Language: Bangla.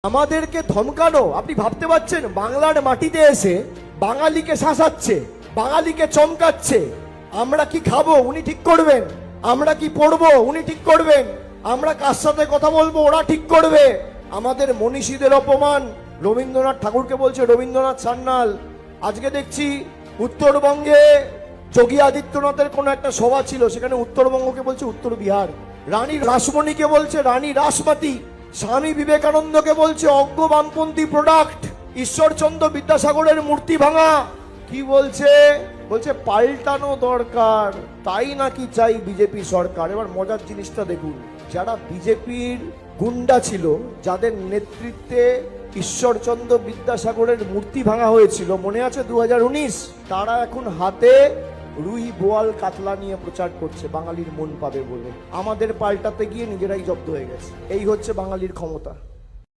আমাদেরকে ধমকানো, আপনি ভাবতে পারছেন? বাংলার মাটিতে এসে বাঙালিকে শাসাচ্ছে, বাঙালিকে চমকাচ্ছে। আমরা কি খাবো উনি ঠিক করবেন, আমরা কি পড়বো উনি ঠিক করবেন, আমরা কার সাথে কথা বলবো ওরা ঠিক করবে। আমাদের মনীষীদের অপমান। রবীন্দ্রনাথ ঠাকুরকে বলছে রবীন্দ্রনাথ সান্যাল। আজকে দেখছি উত্তরবঙ্গে যোগী আদিত্যনাথের কোন একটা সভা ছিল, সেখানে উত্তরবঙ্গকে বলছে উত্তর বিহার। রানী রাসমণিকে বলছে রানী রাসমাতি। স্বামী বিবেকানন্দকে বলছে অজ্ঞ বামপন্থী প্রোডাক্ট। ঈশ্বরচন্দ্র বিদ্যাসাগরের মূর্তি ভাঙা। কি বলছে? বলছে পাল্টানো দরকার, তাই নাকি চাই বিজেপি সরকার। এবার মজার জিনিসটা দেখুন, যারা বিজেপির গুন্ডা ছিল, যাদের নেতৃত্বে ঈশ্বরচন্দ্র বিদ্যাসাগরের মূর্তি ভাঙা হয়েছিল, মনে আছে 2019, তারা এখন হাতে রুই বোয়াল কাতলা নিয়ে প্রচার করছে বাঙালির মন পাবে বলে। আমাদের পাল্টাতে গিয়ে নিজেরাই জব্দ হয়ে গেছে। এই হচ্ছে বাঙালির ক্ষমতা।